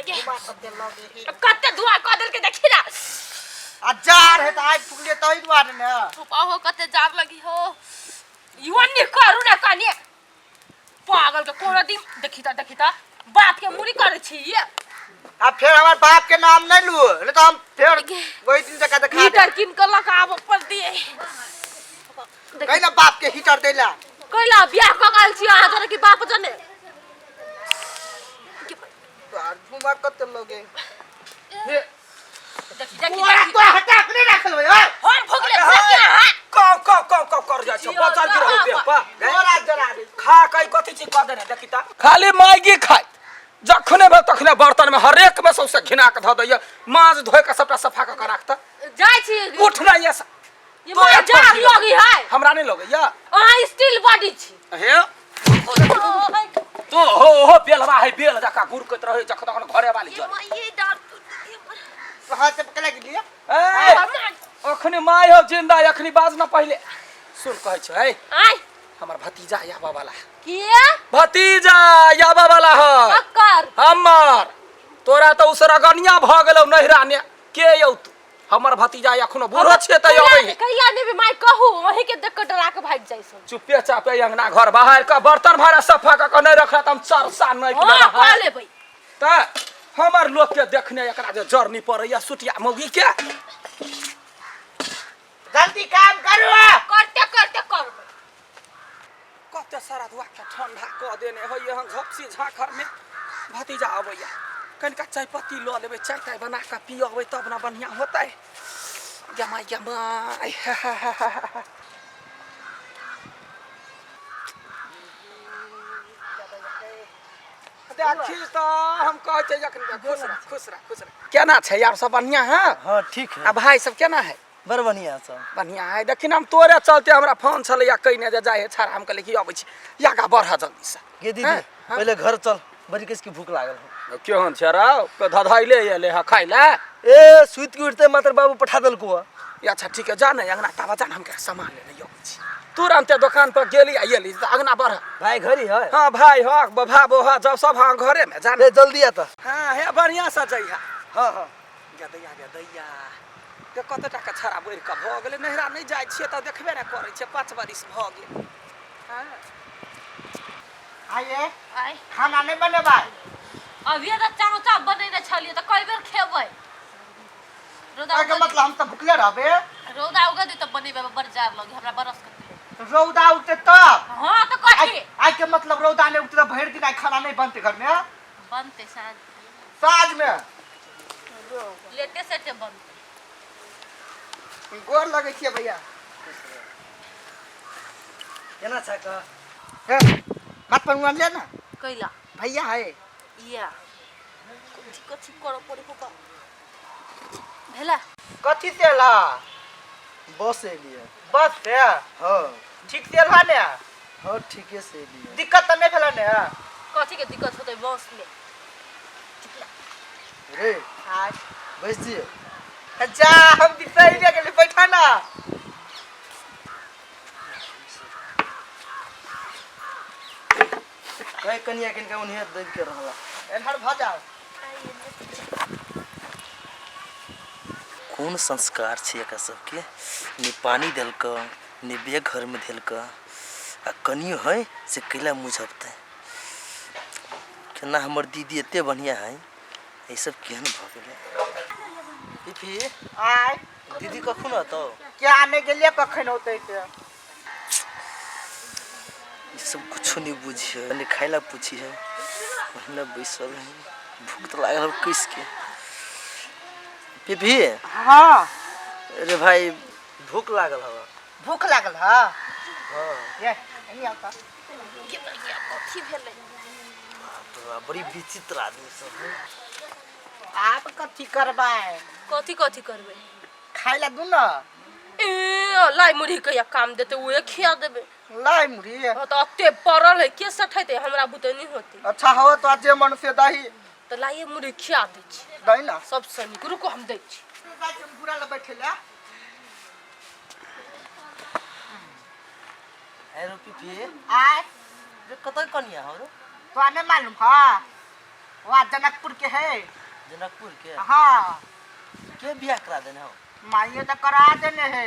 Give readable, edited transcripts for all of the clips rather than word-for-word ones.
लगे धुआं कते लगे कते धुआं क देल के देखी ना हजार है त आइ फुकले तई दुआरे ने हो कते जार लगी हो युवन नि करू ना कनी पागल के कोनो दिन देखी ता बाप के मुरी करे छी अब फिर हमार बाप के नाम नहीं लू नहीं तो हम फिर वही दिन जगह दिखा हीटर किन कर लगाब पर दिए कहला बाप के हीटर देला कहला बियाह क गाल छी आ जरा की बाप जने धुआं कते लगे देखी तो हटा के नहीं रखल भाई हम फुकले क्या को कर जा छ बचाल गिर हो बे पा जोरा जरा दे खा कई कथि चीज क देने देखी ता खाली मैगी खाई जखने भे तखने बर्तन में हरेक में सबसे घिना के ध दैया माज धोय के सबटा सफा क राख त जाय छी उठ ना ये मोर जार लगी है हमरा नहीं लगैया आ स्टील बॉडी छी हे तो हो बेलवा है बेल जका गुरकत रहे जख तखन घरे वाली जर ये डर हाथ से पकड़ के लिए ए अखनी माय हो जिंदा अखनी बाज ना पहले सुन कहै छ ए आय हमर भतीजा याबा वाला के भतीजा याबा वाला है अक्कर हमर तोरा तो उसरा गनिया भ गेलौ नहिरा ने के यौ तू हमर भतीजा अखनो बूढ़ो छे त अबै कहिया ने भी माय कहू वही के देख के डरा के भाग जाय सब चुपे चापे अंगना घर बाहर का बर्तन भाड़ा सफा क नहीं रखला त हम चरसा नहीं के हां खा लेबै त हमर लोग के देखने एकरा जे जर्नी पड़ैया सुटिया मौगी के जल्दी काम करू करते करबै कते सारा दुआ के ठंडा क देने हो यहाँ झपसी झाखर में भतीजा अबैया कनिका चाय पत्ती ल लेबै चाय ताय बना के पियबै तब ना बढ़िया होतै जमाई देखी तो हम कहै छै जखन खुश रह केना छै यार सब बढ़िया है हाँ ठीक है। आ भाई सब केना है बड़ बढ़िया सब बढ़िया है देखिन हम तोरे चलते हमरा फोन छलैया कइने जे जाय है छाड़ा हम कहले कि अबै छी यागा बढ़ जल्दी से गे दीदी पहले घर चल बड़ी किसकी भूख लागल हो केहन छरा के धधाइले एले ह खाइला ए सुइत के उठते मात्र बाबू पठा दल को अच्छा ठीक है जा न अंगना तावा जान हम के सामान लेने अबै छी तुरंत दुकान पर गेली आइली त अंगना बढ़ भाई घरी है हां भाई हो बभा बोहा जब सब हां घरे में जान ए जल्दी आ त हां हे बढ़िया से जइहा हां हां दैया के कत टाका छरा बोर के भ गेलै नहिरा नहीं जाय छिए त देखबे न करै छै 5 बरिस भ गेल हां आइए आय खाना नहीं बनेबा अभी त चाउचा बनेने छलिए त कई बेर खेबै रोदा का मतलब हम त भुखले रहबे रोदा उगा दे त बनेबे बड़ जार लगे हमरा बरस के रौदा उठते तब हां त कथि आई के मतलब रौदा ने उठते भर दिन आई खाना नहीं बनते घर में बनते साँझ में लेटे सेटे बनते गोर लगे छिए भैया केना छ क मत पर ले ना कैला भैया है या कथि करो पड़े पापा भेला कथी से ला बस से लिए बस से हां ठीक से ला ने हां ठीके से लिए दिक्कत तो नहीं भेला ने कथि के दिक्कत होते बस में रे आज बैठ जी जा हम बिसरी रे गेली बैठा ना कई कनिया किनका उन्हें देख के रहला एनहर भ जाओ कौन संस्कार छै एका सबके ने पानी देलक ने बे घर में देलक आ कनियो है से कैला मुझबते केना हमर दीदी एते बढ़िया है ये सब केहन भ गेले इफी आय दीदी कखन आतो क्या आने गेलिए कखन होते से ये सब कुछ नहीं बुझिए ने खाइला पूछी है महीना बैसल है भूख तो लागल किस के पिपी हां अरे भाई भूख लागल हवा भूख लागल हां हां ये नहीं आता के भैया कथि भेले तो बड़ी विचित्र आदमी सब है आप कथी करबाय कथि करबे खाइला दू ना ए लाई मुड़ी के काम देते उहे खिया देबे लाई मुड़ी तो अत्ते पड़ल है के सठैते हमरा बुते नहीं होती अच्छा हो तो जे मन से दही तो लाइए मुड़ी खिया दे छी दही ना सब सनी रुको हम दे छी पूरा ले बैठे ले है रुपी पी आय जो कतई कनिया हो रे तो आने मालूम हां वहाँ जनकपुर के है। जनकपुर के हाँ के बियाह करा देने हो माइए तो करा देने है।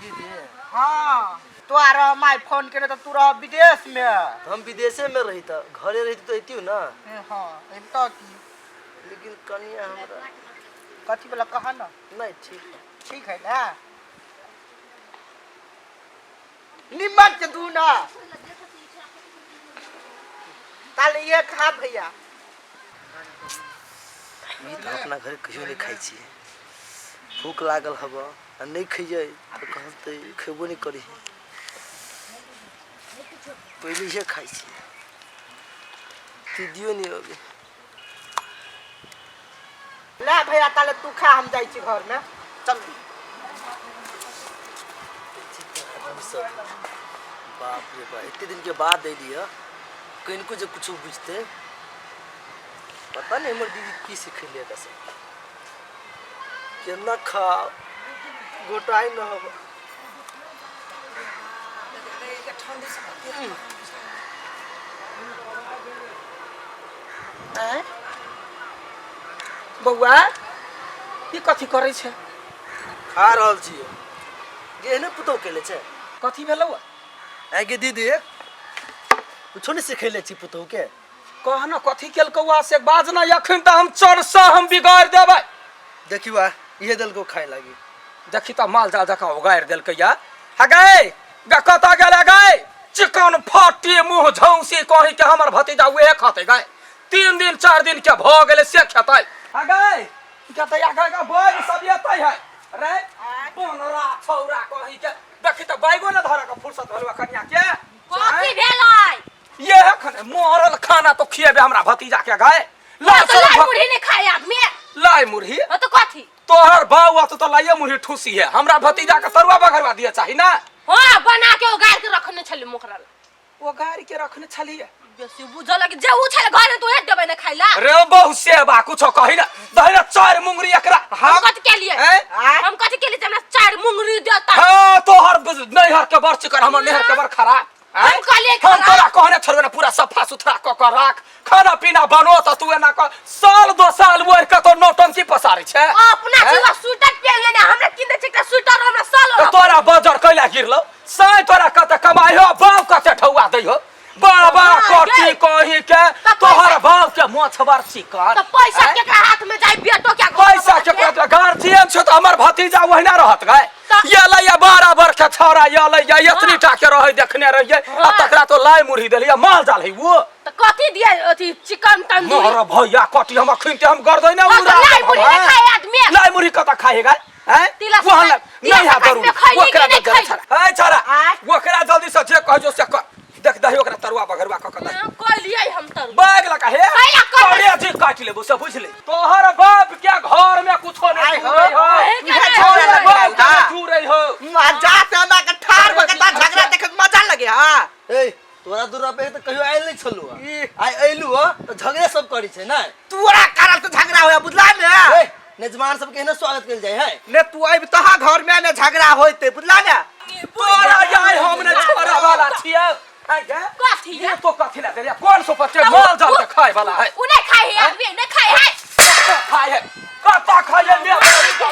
दीदी हाँ तो आ रहा माई फोन करे तो तू रह विदेश में। हम विदेशे में रही था घरे रही तो अती ना हाँ तो की लेकिन कनिया हमरा कथी वाला कहा ना नहीं ठीक है ठीक है ना निमन के दू ना ताले ये खा भैया ई तो अपना घर कहियो नहीं खाई छी भूख लागल हब आ नहीं खइए तो कहते खेबो नहीं करी पहले से खाई छी दीदियो नहीं होगी ला भैया ताले तू खा हम जाई छी घर में चल बाप रे बाप इतने दिन के बाद दे दिया किनको जो कुछ बुझते पता नहीं हमर दीदी की सिख लिया कैसे केना खा गोटाई न हो बउआ ई कथी करै छै खा रहल छी ये ने पुतो केले छे कथी भेलौ आगे दीदी कुछो नहीं सिखैले छी पुतो के कह न कथी केलकौ से बाज न अखन त हम चरसा हम बिगाड़ देबै देखिवा ये दल को खाए लगी देखी त माल जाल जका उगाड़ देलकै या हगै गकता गेले गै चिकन फाटी मुंह झौसी कहि के हमर भतीजा उहे खते गै 3 दिन 4 दिन के भ गेले से खेतै हगै कहते या गै का बोल सब एतै है रे बनरा छौरा कहि के देखी त बैगो न धर के फुर्सत भेलवा कन्या के कथी भेलै ये खने मरल खाना तो खिएबे हमरा भतीजा के गै लाई मुरही नहीं खाए आदमी लाई मुरही तो कथी तोहर बाऊ तो लाइए मुरही ठूसी है हमरा भतीजा के तरुआ बघरवा दिए चाही ना हां बना के उगाड़ के रखने छले मुखरल वो गाड़ी के रखने छलिए बेसी बुझल कि जे उ छले घर तो हेड देबे न खाइला रे बहु सेवा कुछो कहि ना दहिना 4 मुंगरी एकरा हम कथी के लिए हम कथी के लिए हमरा 4 मुंगरी देता हां तोहर नैहर के बरच कर हमर नैहर के बर खराब हम कहलिए हम तोरा कहने छलवे ना पूरा सफा सुथरा क के राख खाना पीना बनो त तू एना क साल 2 साल मोर के तो नौटंकी पसारै छै अपना जीवा स्वेटर पहन लेना हमरा किने छै एकटा स्वेटर हमरा साल तोरा बजर कैला गिरलो साई तोरा कते कमाई हो बाप कते ठौआ दै हो बाबा कोठी कहि के तोहर बाप के मोछबर चिकन तो पैसा केकरा हाथ में जाई बेटो के पैसा के गार्जियन छ त हमर भतीजा ओहिना रहत गए ये लइया बराबर के छोरा ये लइया इतनी टा के रहे देखने रहिए आ तकरा तो लाई मुरही देलिया माल जाल है वो तो कथी दिए अथी चिकन तंदूरी मोर भैया कटी हम खिनते हम गर्दै ना उड़ा लाई मुरही नहीं खाए आदमी लाई मुरही कता खाएगा हैं वो नहीं हा करू ओकरा दे छोरा ए छोरा ओकरा जल्दी से जे कह जो से देख दही ओकरा तरुआ बघरवा क के कोई लिए हम तरुआ बाग लगा हे करे जी काट लेबो सब बुझले तोहर बाप के घर में कुछो नहीं हो तुझे छोड़ लगा जुरै हो जा से ना के ठार बकता झगड़ा देखे मजा लगे हां ए तोरा दूर पे तो कहियो आइल नहीं छलु आई आइलु हो तो झगड़े सब करी छै ना तोरा कारण तो झगड़ा होया बुझला ने ए मेजबान सब के न स्वागत कइल जाय है ने तू आइब तहा घर में ने झगड़ा होइते बुझला ने तोरा जाय हमने छोरा वाला छियै कथी ये तो कथी ना देलिया कौन सो पत्ते माल जाल के खाए वाला है उ नहीं खाए है आदमी नहीं खाए है खाए है कता खाए ले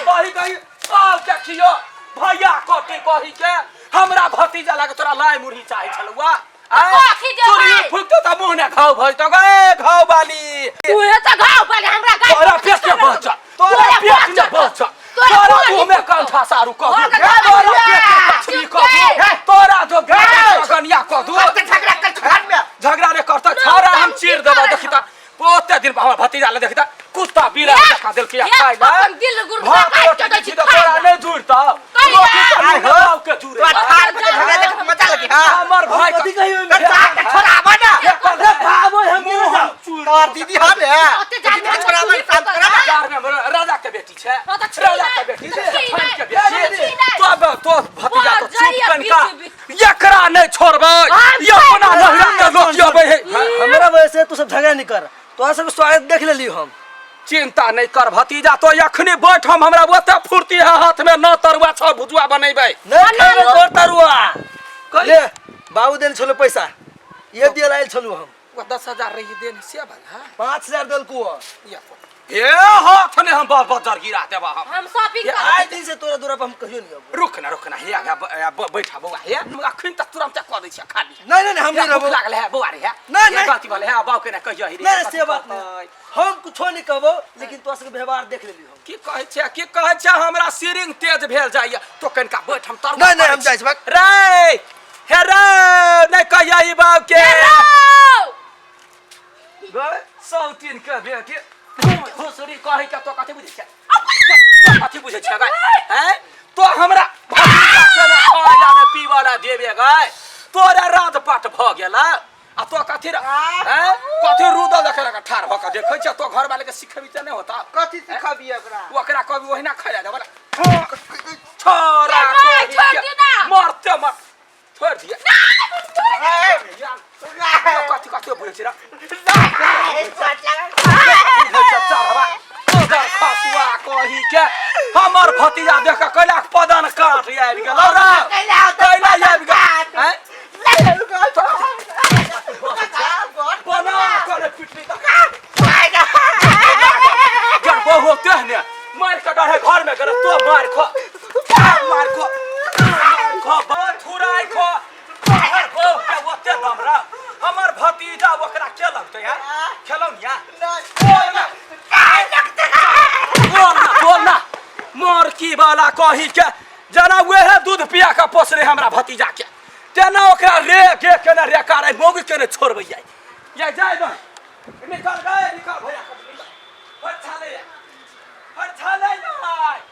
बही गई साल के खियो भैया कथी कहि के हमरा भतीजा लागे तोरा लाई मुरही चाहि छलुआ कथी दे भाई फुकतो त मुंह ने खाओ भई त गए खाओ वाली तू है तो घाव वाले हमरा गाय तोरा पेट के बच्चा तोरा पेट के बच्चा तोरा मुंह में कंठा सारू क दू तोरा पेट के मछली क दू तोरा जो गाय गनिया क दू झगड़ा कर घर में झगड़ा ने करता छोरा हम चीर देबा देखिता ओते दिन हमर भतीजा ले देखिता कुत्ता बिला देखा देल के खाइ ला अपन दिल गुरु काट के छी तोरा नहीं जुड़ता रोटी तो गाव के जुड़े तो ठार बके झगड़ा देखे मजा लगे हां हमर भाई कथी कहियो जा के छोरा आबा ना भाबो हम तोर दीदी हम है छोरा मन काम करा कार में राजा के बेटी छे राजा के बेटी छन के बेटी तो भतीजा तो चुप कन का एकरा नहीं छोड़बै ये अपना नहरा के लोग आबै है हमरा वजह से तू सब झगड़ा नहीं कर तोरा सब स्वागत देख लेली हम चिंता नहीं कर भतीजा तो अखनी बैठ हम हमरा ओते फुर्ती है हाथ में न तरुआ छ भुजुआ बनैबै नहीं खाबे तोर तरुआ ले बाबू देन छलो पैसा ये दियल आइल छलु हम वो 10,000 रही देने से भला 5000 दल को या ए हाथ ने हम बाजार गिरा देबा हम शॉपिंग ये कर आज दिन से तोरा दूरा पर हम कहियो नहीं अब रुकना हे बैठा बउआ हे अखन तक तुरंत कह दै छी खाली नहीं नहीं हम नहीं भूख रहबो लागल है बउआ रे है नहीं, नहीं। गलती वाले है बाऊ के ना कहियो ही नहीं से बात नहीं हम कुछो नहीं कहबो लेकिन तोरा सबके व्यवहार देख लेली हम की कहै छै हमरा सिरिंग तेज भेल जाइए तो कनका बैठ हम तर नहीं नहीं हम जाइ छी रे हे रे नहीं कहियो ई बाऊ के गए सौतीन के बेटी घुसरी कहै के तो कथि बुझै छै कथि बुझै छै गए हैं तो हमरा भतीजा के ना खाया में पीवाला देबे गए तोरा रात पाट भ गेला आ तो कथि हैं कथि रुदल देखे लगा ठार भ के देखै छ तो घर वाले के सिखबी त नहीं होता कथी सिखबिए ओकरा ओकरा कभी ओहिना खाया दे बोला छोरा मरते मर छोड़ दिया कथि कथि बुझै छै खसुआ कही के हमर भतीजा देख कैला पदन काट आबि गेल कैला आबि गेल हैं बना करे पिटली त जब बहुत ने मार के डरे घर में करे तो मार खो बहुत थुराई खो हर बो के ओते हमरा हमर भतीजा ओकरा के लगतै यार खेलौनिया बोलना मोर की वाला कही के जना वह दूध पिया के पोसरे हमरा भतीजा के तेना ओकरा रे के केना रे कारे मोग के ने छोड़बै जाय दो निकल गए निकल भैया हट छाले